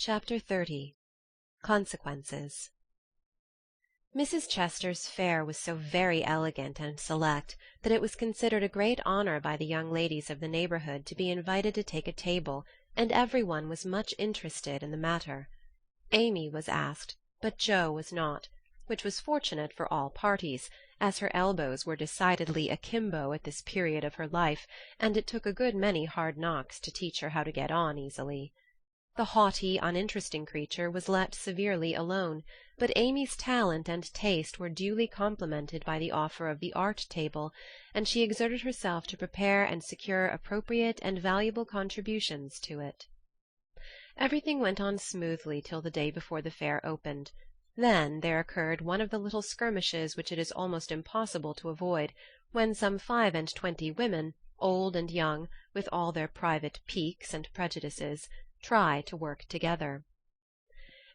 Chapter 30. Consequences. Mrs. Chester's fare was so very elegant and select that it was considered a great honour by the young ladies of the neighbourhood to be invited to take a table, and every one was much interested in the matter. Amy was asked, but Joe was not, which was fortunate for all parties, as her elbows were decidedly akimbo at this period of her life, and it took a good many hard knocks to teach her how to get on easily. The haughty, uninteresting creature was let severely alone, but Amy's talent and taste were duly complimented by the offer of the art table, and she exerted herself to prepare and secure appropriate and valuable contributions to it. Everything went on smoothly till the day before the fair opened. Then there occurred one of the little skirmishes which it is almost impossible to avoid, when some 25 women, old and young, with all their private piques and prejudices, try to work together.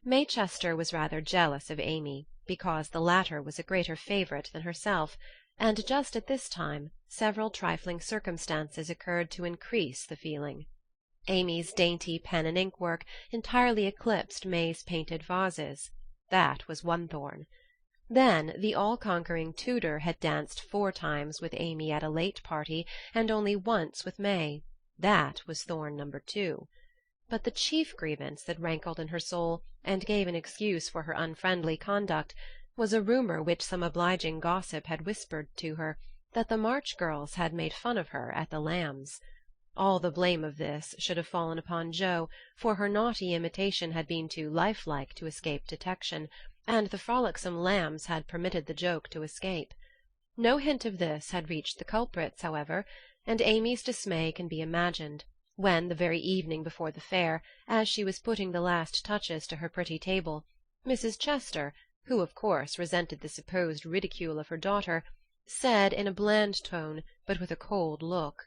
May Chester was rather jealous of Amy, because the latter was a greater favourite than herself, and just at this time several trifling circumstances occurred to increase the feeling. Amy's dainty pen-and-ink work entirely eclipsed May's painted vases. That was one thorn. Then the all-conquering tutor had danced 4 times with Amy at a late party, and only once with May. That was thorn number 2. But the chief grievance that rankled in her soul, and gave an excuse for her unfriendly conduct, was a rumour which some obliging gossip had whispered to her, that the March girls had made fun of her at the Lambs. All the blame of this should have fallen upon Jo, for her naughty imitation had been too lifelike to escape detection, and the frolicsome Lambs had permitted the joke to escape. No hint of this had reached the culprits, however, and Amy's dismay can be imagined, when, the very evening before the fair, as she was putting the last touches to her pretty table, Mrs. Chester, who of course resented the supposed ridicule of her daughter, said in a bland tone, but with a cold look,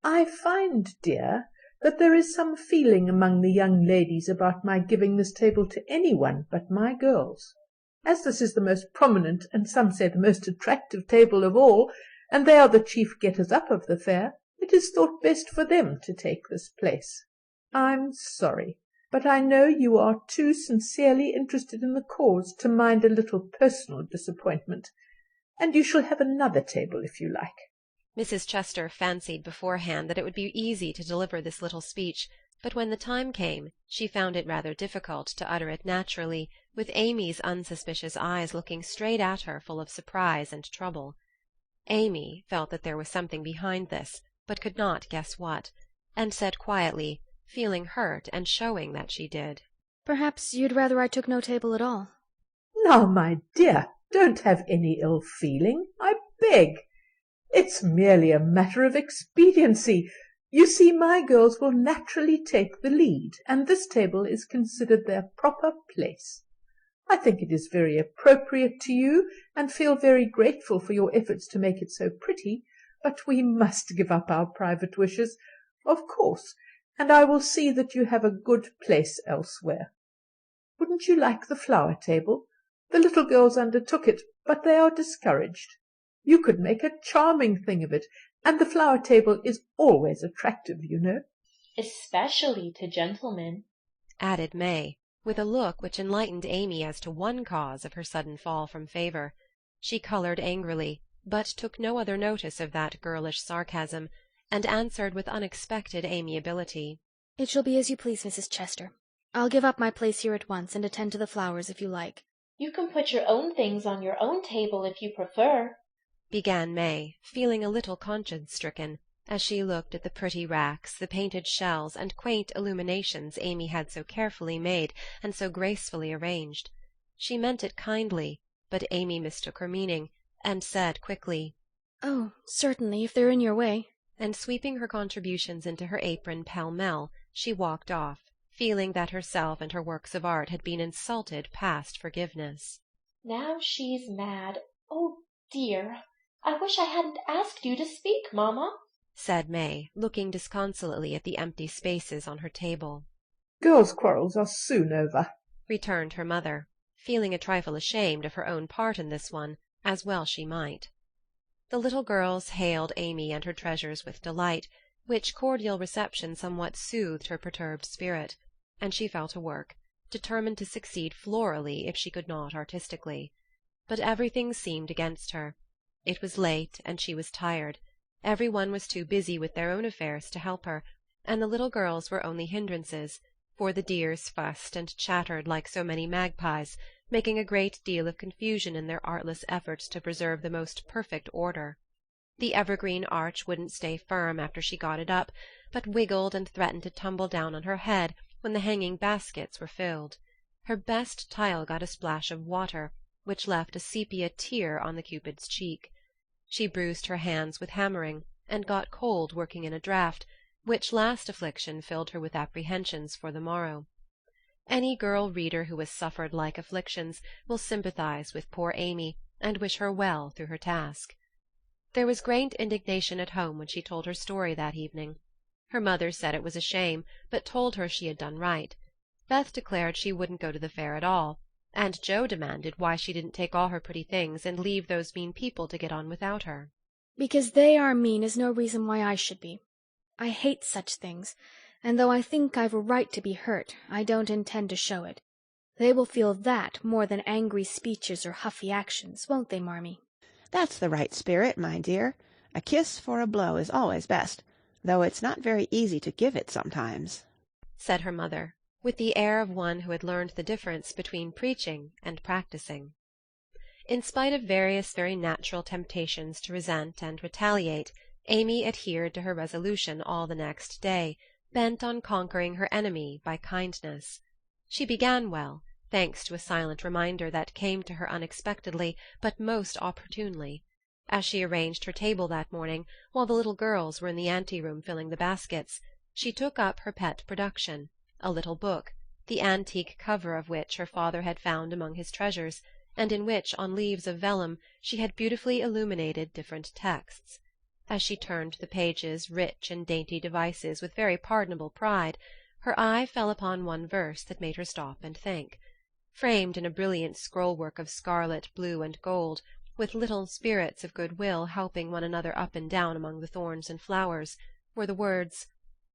"I find, dear, that there is some feeling among the young ladies about my giving this table to any one but my girls. As this is the most prominent, and some say the most attractive table of all, and they are the chief getters-up of the fair, it is thought best for them to take this place. I'm sorry, but I know you are too sincerely interested in the cause to mind a little personal disappointment, and you shall have another table if you like." Mrs. Chester fancied beforehand that it would be easy to deliver this little speech, but when the time came she found it rather difficult to utter it naturally, with Amy's unsuspicious eyes looking straight at her full of surprise and trouble. Amy felt that there was something behind this, but could not guess what, and said quietly, feeling hurt and showing that she did, "Perhaps you'd rather I took no table at all." "Now, my dear, don't have any ill feeling, I beg. It's merely a matter of expediency. You see, my girls will naturally take the lead, and this table is considered their proper place. I think it is very appropriate to you, and feel very grateful for your efforts to make it so pretty, but we must give up our private wishes, of course, and I will see that you have a good place elsewhere. Wouldn't you like the flower table? The little girls undertook it, but they are discouraged. You could make a charming thing of it, and the flower table is always attractive, you know." "Especially to gentlemen," added May, with a look which enlightened Amy as to one cause of her sudden fall from favour. She coloured angrily, but took no other notice of that girlish sarcasm, and answered with unexpected amiability, "It shall be as you please, Mrs. Chester. I'll give up my place here at once, and attend to the flowers if you like." "You can put your own things on your own table if you prefer," began May, feeling a little conscience-stricken, as she looked at the pretty racks, the painted shells, and quaint illuminations Amy had so carefully made and so gracefully arranged. She meant it kindly, but Amy mistook her meaning, and said quickly, "Oh, certainly, if they're in your way." And sweeping her contributions into her apron pell-mell, she walked off, feeling that herself and her works of art had been insulted past forgiveness. "Now she's mad. Oh, dear! I wish I hadn't asked you to speak, mamma," said May, looking disconsolately at the empty spaces on her table. "Girls' quarrels are soon over," returned her mother, feeling a trifle ashamed of her own part in this one, as well she might. The little girls hailed Amy and her treasures with delight, which cordial reception somewhat soothed her perturbed spirit. and she fell to work, determined to succeed florally if she could not artistically. But everything seemed against her. It was late, and she was tired. Every one was too busy with their own affairs to help her, and the little girls were only hindrances, for the dears fussed and chattered like so many magpies, making a great deal of confusion in their artless efforts to preserve the most perfect order. The evergreen arch wouldn't stay firm after she got it up, but wiggled and threatened to tumble down on her head when the hanging baskets were filled. Her best tile got a splash of water, which left a sepia tear on the Cupid's cheek. She bruised her hands with hammering, and got cold working in a draught, which last affliction filled her with apprehensions for the morrow. Any girl reader who has suffered like afflictions will sympathize with poor Amy, and wish her well through her task. There was great indignation at home when she told her story that evening. Her mother said it was a shame, but told her she had done right. Beth declared she wouldn't go to the fair at all, and Joe demanded why she didn't take all her pretty things and leave those mean people to get on without her. Because they are mean is no reason why I should be. I hate such things, and though I think I've a right to be hurt, I don't intend to show it. They will feel that more than angry speeches or huffy actions, won't they, Marmee? That's the right spirit, my dear. A kiss for a blow is always best, though it's not very easy to give it sometimes, said her mother, with the air of one who had learned the difference between preaching and practicing. In spite of various very natural temptations to resent and retaliate, Amy adhered to her resolution all the next day, bent on conquering her enemy by kindness. She began well, thanks to a silent reminder that came to her unexpectedly but most opportunely. As she arranged her table that morning, while the little girls were in the ante-room filling the baskets, she took up her pet production, a little book, the antique cover of which her father had found among his treasures, and in which, on leaves of vellum, she had beautifully illuminated different texts. As she turned the pages, rich in dainty devices, with very pardonable pride, her eye fell upon one verse that made her stop and think. Framed in a brilliant scroll-work of scarlet, blue, and gold, with little spirits of good-will helping one another up and down among the thorns and flowers, were the words,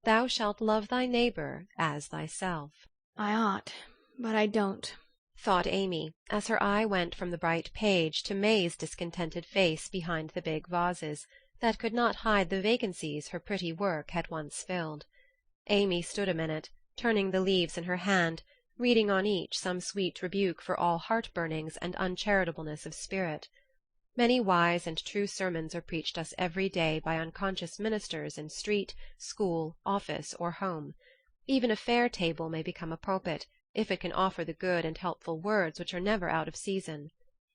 "Thou shalt love thy neighbor as thyself." I ought, but I don't, thought Amy, as her eye went from the bright page to May's discontented face behind the big vases, that could not hide the vacancies her pretty work had once filled. Amy stood a minute, turning the leaves in her hand, reading on each some sweet rebuke for all heart-burnings and uncharitableness of spirit. Many wise and true sermons are preached us every day by unconscious ministers in street, school, office, or home. Even a fair table may become a pulpit, if it can offer the good and helpful words which are never out of season.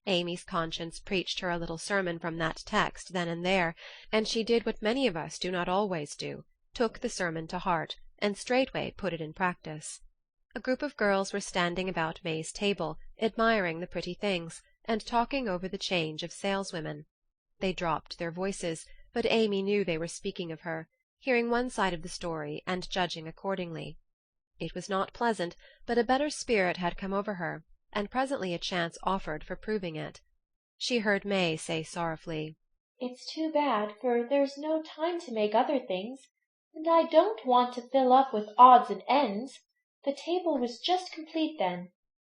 Amy's conscience preached her a little sermon from that text then and there, and she did what many of us do not always do, took the sermon to heart, and straightway put it in practice. A group of girls were standing about May's table, admiring the pretty things, and talking over the change of saleswomen. They dropped their voices, but Amy knew they were speaking of her, hearing one side of the story and judging accordingly. It was not pleasant, but a better spirit had come over her, and presently a chance offered for proving it. She heard May say sorrowfully, "It's too bad, for there's no time to make other things, and I don't want to fill up with odds and ends. The table was just complete then.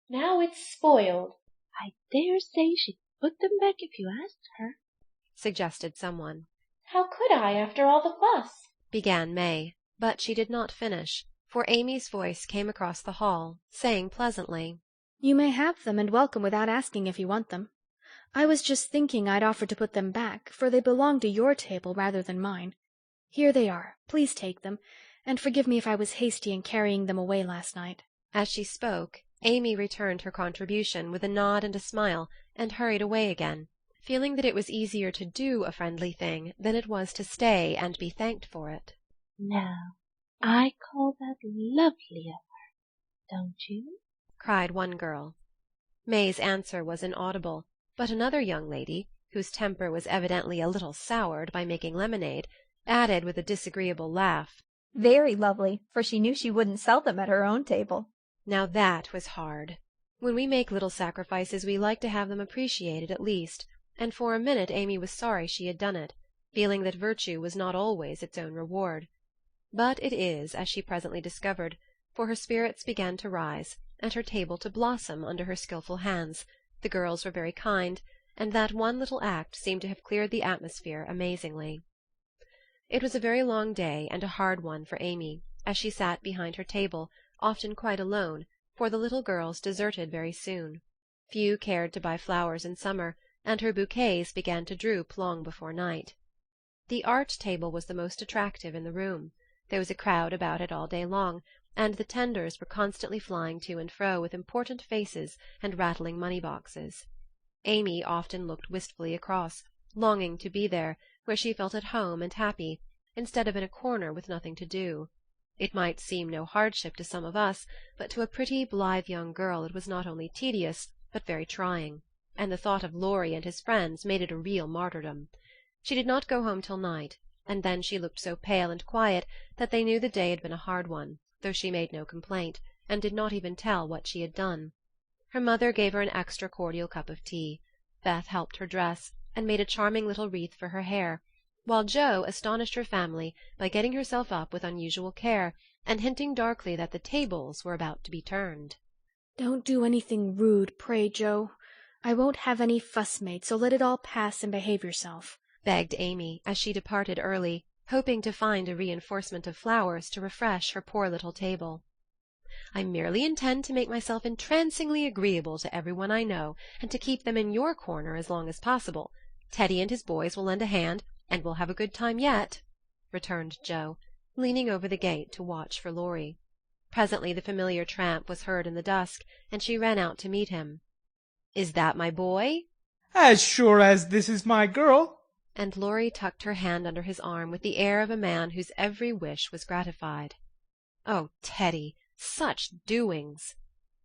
Now it's spoiled." "I dare say she'd put them back if you asked her," suggested someone. "How could I, after all the fuss?" began May, but she did not finish, for Amy's voice came across the hall, saying pleasantly, You may have them and welcome without asking if you want them. I was just thinking I'd offer to put them back, for they belong to your table rather than mine. Here they are. Please take them, and forgive me if I was hasty in carrying them away last night." As she spoke, Amy returned her contribution with a nod and a smile, and hurried away again, feeling that it was easier to do a friendly thing than it was to stay and be thanked for it. "Now, I call that lovely of her, don't you?" cried one girl. May's answer was inaudible, but another young lady, whose temper was evidently a little soured by making lemonade, added with a disagreeable laugh, "Very lovely, for she knew she wouldn't sell them at her own table." Now that was hard. When we make little sacrifices we like to have them appreciated at least, and for a minute Amy was sorry she had done it, feeling that virtue was not always its own reward. But it is, as she presently discovered, for her spirits began to rise, and her table to blossom under her skilful hands. The girls were very kind, and that one little act seemed to have cleared the atmosphere amazingly. It was a very long day and a hard one for Amy, as she sat behind her table, often quite alone, for the little girls deserted very soon. Few cared to buy flowers in summer, and her bouquets began to droop long before night. The art table was the most attractive in the room. There was a crowd about it all day long, and the tenders were constantly flying to and fro with important faces and rattling money-boxes. Amy often looked wistfully across, longing to be there, where she felt at home and happy, instead of in a corner with nothing to do. It might seem no hardship to some of us, but to a pretty, blithe young girl it was not only tedious, but very trying, and the thought of Laurie and his friends made it a real martyrdom. She did not go home till night, and then she looked so pale and quiet that they knew the day had been a hard one, though she made no complaint, and did not even tell what she had done. Her mother gave her an extra cordial cup of tea. Beth helped her dress, and made a charming little wreath for her hair, while Jo astonished her family by getting herself up with unusual care, and hinting darkly that the tables were about to be turned. Don't do anything rude, pray, Jo. I won't have any fuss made, so let it all pass and behave yourself, begged Amy, as she departed early, hoping to find a reinforcement of flowers to refresh her poor little table. I merely intend to make myself entrancingly agreeable to everyone I know, and to keep them in your corner as long as possible. Teddy and his boys will lend a hand, and we'll have a good time yet, returned Jo, leaning over the gate to watch for Laurie. Presently the familiar tramp was heard in the dusk, and she ran out to meet him. "Is that my boy?" "As sure as this is my girl." And Laurie tucked her hand under his arm with the air of a man whose every wish was gratified. "Oh, Teddy, such doings!"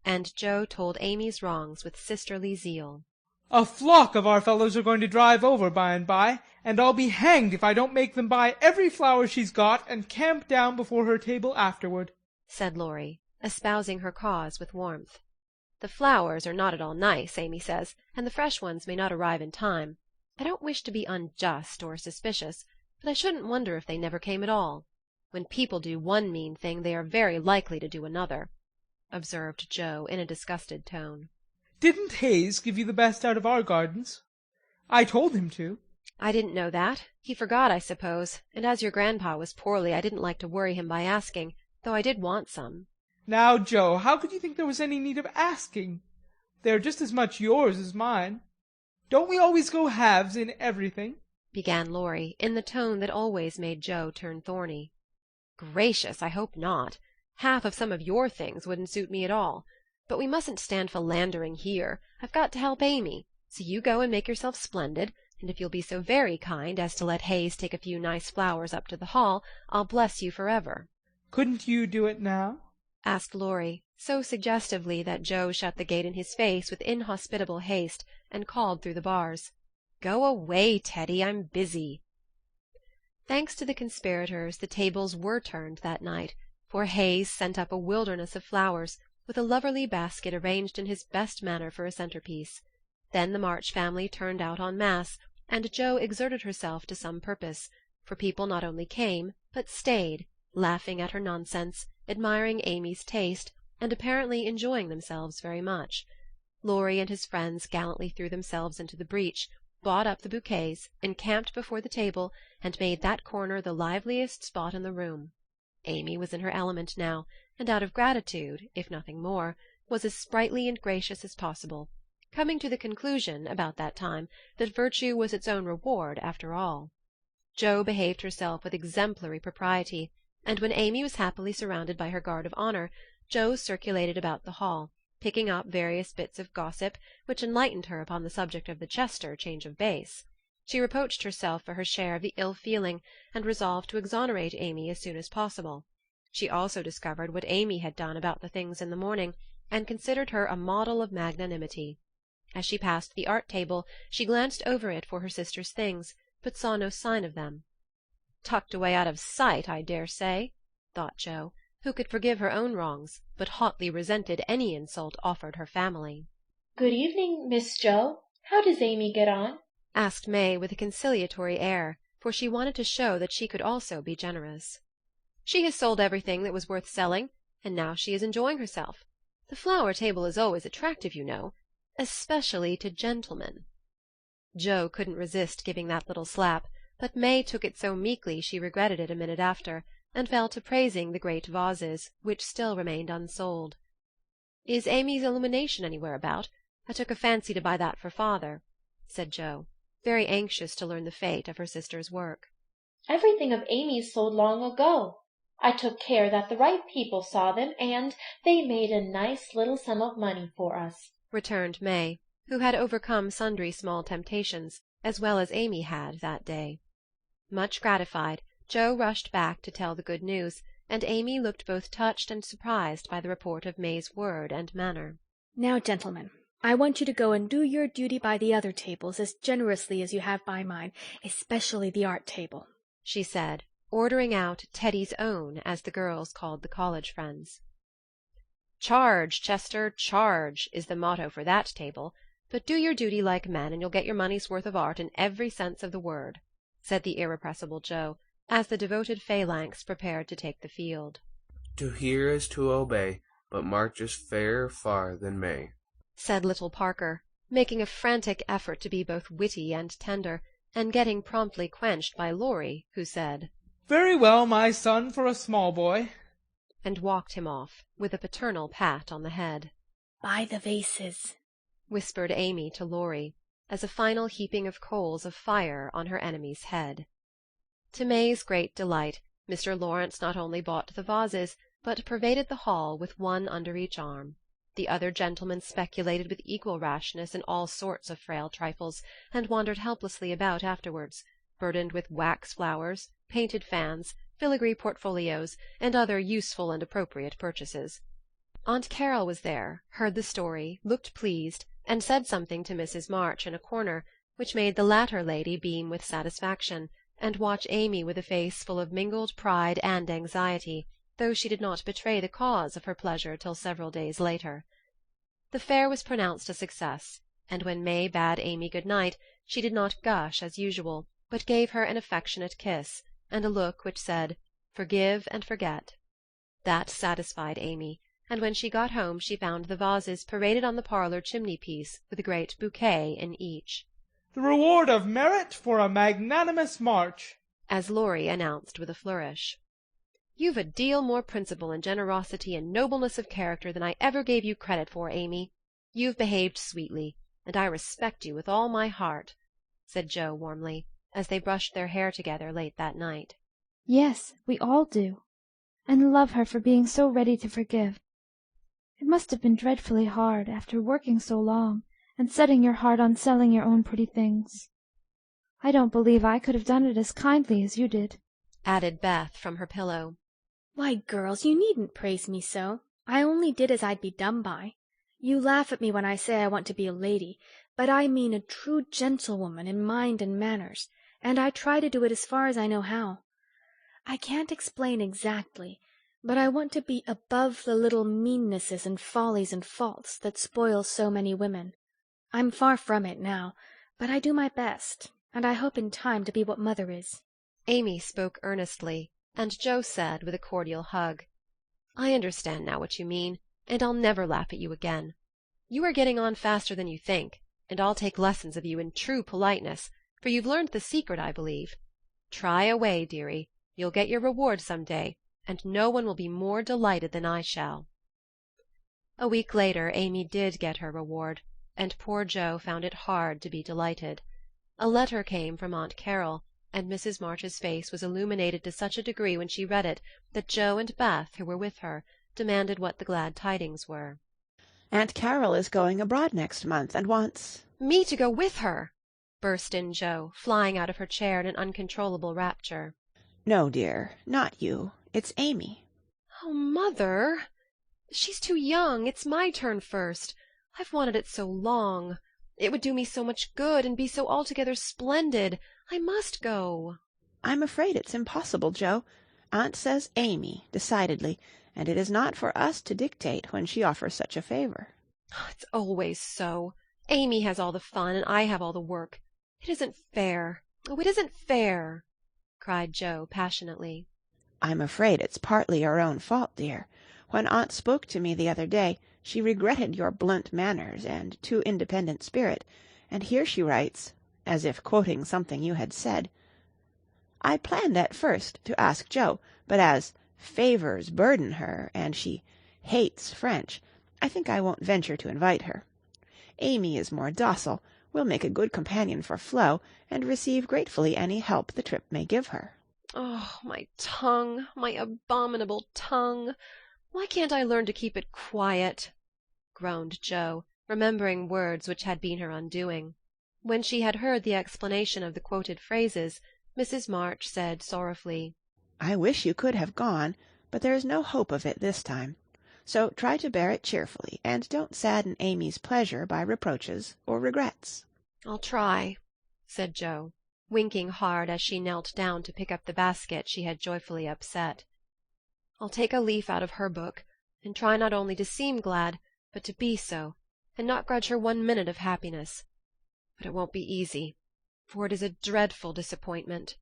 And Jo told Amy's wrongs with sisterly zeal. "A flock of our fellows are going to drive over by and by, and I'll be hanged if I don't make them buy every flower she's got and camp down before her table afterward," said Laurie, espousing her cause with warmth. "The flowers are not at all nice, Amy says, and the fresh ones may not arrive in time. I don't wish to be unjust or suspicious, but I shouldn't wonder if they never came at all. When people do one mean thing they are very likely to do another," observed Jo in a disgusted tone. "Didn't Hayes give you the best out of our gardens? I told him to." "I didn't know that. He forgot, I suppose, and as your grandpa was poorly I didn't like to worry him by asking, though I did want some." "Now, Jo, how could you think there was any need of asking? They are just as much yours as mine. Don't we always go halves in everything?" began Laurie, in the tone that always made Jo turn thorny. "Gracious, I hope not. Half of some of your things wouldn't suit me at all. But we mustn't stand philandering here. I've got to help Amy, so you go and make yourself splendid, and if you'll be so very kind as to let Hayes take a few nice flowers up to the hall, I'll bless you forever." "Couldn't you do it now?" asked Laurie, so suggestively that Jo shut the gate in his face with inhospitable haste, and called through the bars, "Go away, Teddy, I'm busy." Thanks to the conspirators, the tables were turned that night, for Hayes sent up a wilderness of flowers, with a loverly basket arranged in his best manner for a centerpiece. Then the March family turned out en masse, and Jo exerted herself to some purpose, for people not only came, but stayed, laughing at her nonsense, admiring Amy's taste, and apparently enjoying themselves very much. Laurie and his friends gallantly threw themselves into the breach, bought up the bouquets, encamped before the table, and made that corner the liveliest spot in the room. Amy was in her element now, and out of gratitude, if nothing more, was as sprightly and gracious as possible, coming to the conclusion, about that time, that virtue was its own reward after all. Jo behaved herself with exemplary propriety, and when Amy was happily surrounded by her guard of honor, Jo circulated about the hall, picking up various bits of gossip which enlightened her upon the subject of the Chester change of base. She reproached herself for her share of the ill-feeling, and resolved to exonerate Amy as soon as possible. She also discovered what Amy had done about the things in the morning, and considered her a model of magnanimity. As she passed the art table she glanced over it for her sister's things, but saw no sign of them. "Tucked away out of sight, I dare say," thought Jo, who could forgive her own wrongs, but hotly resented any insult offered her family. "Good evening, Miss Jo. How does Amy get on?" asked May with a conciliatory air, for she wanted to show that she could also be generous. "She has sold everything that was worth selling. and now she is enjoying herself. The flower table is always attractive, you know, especially to gentlemen." Joe couldn't resist giving that little slap, but May took it so meekly she regretted it a minute after, and fell to praising the great vases, which still remained unsold. "Is Amy's illumination anywhere about? I took a fancy to buy that for father," said Joe, very anxious to learn the fate of her sister's work. Everything of Amy's sold long ago. I took care that the right people saw them, and they made a nice little sum of money for us," returned May, who had overcome sundry small temptations, as well as Amy had that day. Much gratified, Joe rushed back to tell the good news, and Amy looked both touched and surprised by the report of May's word and manner. Now, gentlemen, I want you to go and do your duty by the other tables as generously as you have by mine, especially the art table," she said, ordering out Teddy's own, as the girls called the college friends. "Charge, Chester, charge," is the motto for that table, but do your duty like men, and you'll get your money's worth of art in every sense of the word," said the irrepressible Joe, as the devoted phalanx prepared to take the field. "To hear is to obey, but March is fairer far than May," said little Parker, making a frantic effort to be both witty and tender, and getting promptly quenched by Laurie, who said, "Very well, my son, for a small boy," and walked him off, with a paternal pat on the head. "By the vases," whispered Amy to Laurie, as a final heaping of coals of fire on her enemy's head. To May's great delight, Mr. Lawrence not only bought the vases, but pervaded the hall with one under each arm. The other gentlemen speculated with equal rashness in all sorts of frail trifles, and wandered helplessly about afterwards, burdened with wax flowers, painted fans, filigree portfolios, and other useful and appropriate purchases. Aunt Carol was there, heard the story, looked pleased, and said something to Mrs. March in a corner, which made the latter lady beam with satisfaction, and watch Amy with a face full of mingled pride and anxiety, though she did not betray the cause of her pleasure till several days later. The fair was pronounced a success, and when May bade Amy good night, she did not gush as usual, but gave her an affectionate kiss, and a look which said, "Forgive and forget." That satisfied Amy, and when she got home she found the vases paraded on the parlor chimney-piece, with a great bouquet in each. "The reward of merit for a magnanimous march," as Laurie announced with a flourish. "You've a deal more principle and generosity and nobleness of character than I ever gave you credit for, Amy. You've behaved sweetly, and I respect you with all my heart," said Joe warmly, as they brushed their hair together late that night. Yes, we all do, and love her for being so ready to forgive. It must have been dreadfully hard, after working so long, and setting your heart on selling your own pretty things. I don't believe I could have done it as kindly as you did," added Beth from her pillow. "Why, girls, you needn't praise me so. I only did as I'd be done by. You laugh at me when I say I want to be a lady, but I mean a true gentlewoman in mind and manners, and I try to do it as far as I know how. I can't explain exactly, but I want to be above the little meannesses and follies and faults that spoil so many women. I'm far from it now, but I do my best, and I hope in time to be what Mother is." Amy spoke earnestly, and Joe said with a cordial hug, "I understand now what you mean, and I'll never laugh at you again. You are getting on faster than you think, and I'll take lessons of you in true politeness, for you've learned the secret, I believe. Try away, dearie. You'll get your reward some day, and no one will be more delighted than I shall." A week later Amy did get her reward, and poor Joe found it hard to be delighted. A letter came from Aunt Carol, and Mrs. March's face was illuminated to such a degree when she read it that Joe and Beth, who were with her, demanded what the glad tidings were. Aunt Carol is going abroad next month, and wants— "Me to go with her!" burst in Joe, flying out of her chair in an uncontrollable rapture. "No, dear, not you. It's Amy." "Oh, Mother! She's too young. It's my turn first. I've wanted it so long. It would do me so much good, and be so altogether splendid. I must go." "I'm afraid it's impossible, Joe. Aunt says Amy, decidedly, and it is not for us to dictate when she offers such a favor." "It's always so. Amy has all the fun, and I have all the work. It isn't fair. Oh, it isn't fair!" cried Joe passionately. "I'm afraid it's partly your own fault, dear. When Aunt spoke to me the other day, she regretted your blunt manners and too independent spirit, and here she writes, as if quoting something you had said, "I planned at first to ask Jo, but as favours burden her, and she hates French, I think I won't venture to invite her. Amy is more docile, will make a good companion for Flo, and receive gratefully any help the trip may give her." Oh, my tongue, my abominable tongue! Why can't I learn to keep it quiet? Groaned Jo, remembering words which had been her undoing. When she had heard the explanation of the quoted phrases, Mrs. March said sorrowfully, "I wish you could have gone, but there is no hope of it this time. So try to bear it cheerfully, and don't sadden Amy's pleasure by reproaches or regrets." "I'll try," said Jo, winking hard as she knelt down to pick up the basket she had joyfully upset. "I'll take a leaf out of her book, and try not only to seem glad, but to be so, and not grudge her 1 minute of happiness. But it won't be easy, for it is a dreadful disappointment."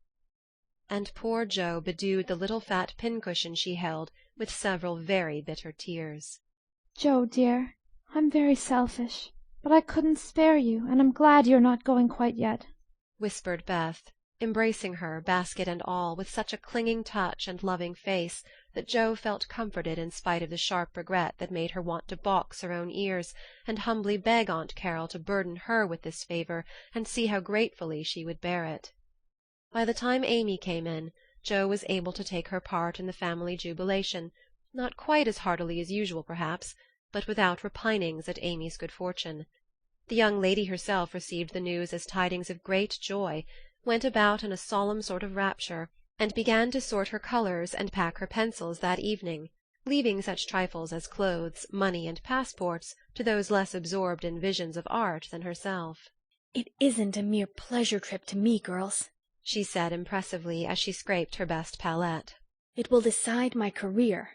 And poor Jo bedewed the little fat pincushion she held with several very bitter tears. Joe, dear, I'm very selfish, but I couldn't spare you, and I'm glad you're not going quite yet," whispered Beth, embracing her, basket and all, with such a clinging touch and loving face that Jo felt comforted in spite of the sharp regret that made her want to box her own ears and humbly beg Aunt Carroll to burden her with this favour and see how gratefully she would bear it. By the time Amy came in, Jo was able to take her part in the family jubilation, not quite as heartily as usual perhaps, but without repinings at Amy's good fortune. The young lady herself received the news as tidings of great joy, went about in a solemn sort of rapture, and began to sort her colours and pack her pencils that evening, leaving such trifles as clothes, money, and passports to those less absorbed in visions of art than herself. "It isn't a mere pleasure trip to me, girls," she said impressively as she scraped her best palette. "It will decide my career.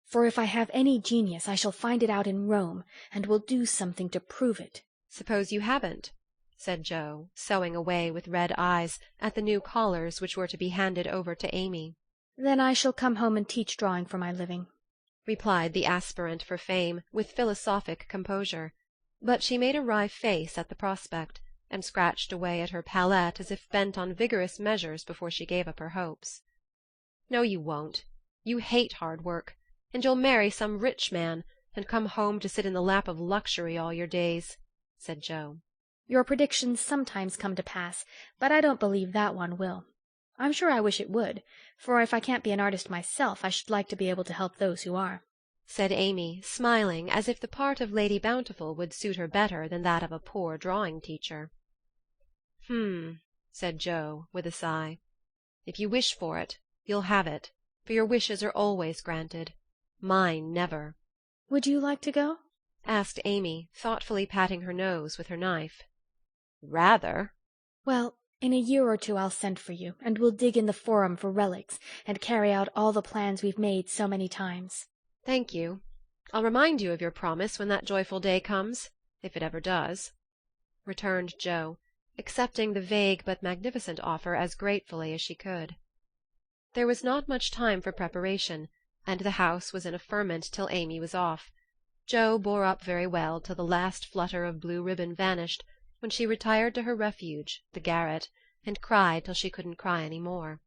For if I have any genius I shall find it out in Rome, and will do something to prove it." "Suppose you haven't?" said Jo, sewing away with red eyes at the new collars which were to be handed over to Amy. "Then I shall come home and teach drawing for my living," replied the aspirant for fame with philosophic composure. But she made a wry face at the prospect, and scratched away at her palette as if bent on vigorous measures before she gave up her hopes. "No, you won't. You hate hard work, and you'll marry some rich man, and come home to sit in the lap of luxury all your days," said Jo. "Your predictions sometimes come to pass, but I don't believe that one will. I'm sure I wish it would, for if I can't be an artist myself I should like to be able to help those who are," said Amy, smiling as if the part of Lady Bountiful would suit her better than that of a poor drawing-teacher. Said Jo, with a sigh. "If you wish for it, you'll have it, for your wishes are always granted. Mine never." "Would you like to go?" asked Amy, thoughtfully patting her nose with her knife. "Rather." "Well, in a year or two I'll send for you, and we'll dig in the Forum for relics, and carry out all the plans we've made so many times." "Thank you. I'll remind you of your promise when that joyful day comes, if it ever does," returned Jo, accepting the vague but magnificent offer as gratefully as she could. There was not much time for preparation, and the house was in a ferment till Amy was off. Jo bore up very well till the last flutter of blue ribbon vanished, when she retired to her refuge, the garret, and cried till she couldn't cry any more.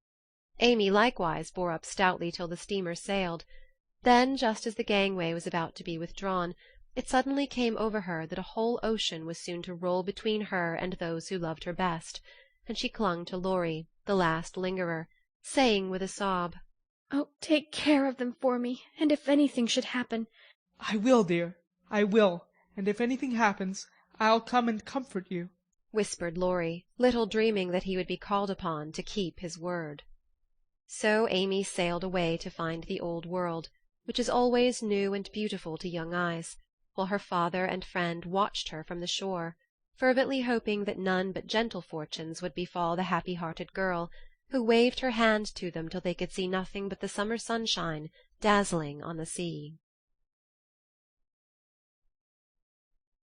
Amy likewise bore up stoutly till the steamer sailed. Then, just as the gangway was about to be withdrawn, it suddenly came over her that a whole ocean was soon to roll between her and those who loved her best, and she clung to Laurie, the last lingerer, saying with a sob, "Oh, take care of them for me, and if anything should happen—" "I will, dear, I will, and if anything happens, I'll come and comfort you," whispered Laurie, little dreaming that he would be called upon to keep his word. So Amy sailed away to find the old world, which is always new and beautiful to young eyes, while her father and friend watched her from the shore, fervently hoping that none but gentle fortunes would befall the happy-hearted girl, who waved her hand to them till they could see nothing but the summer sunshine dazzling on the sea.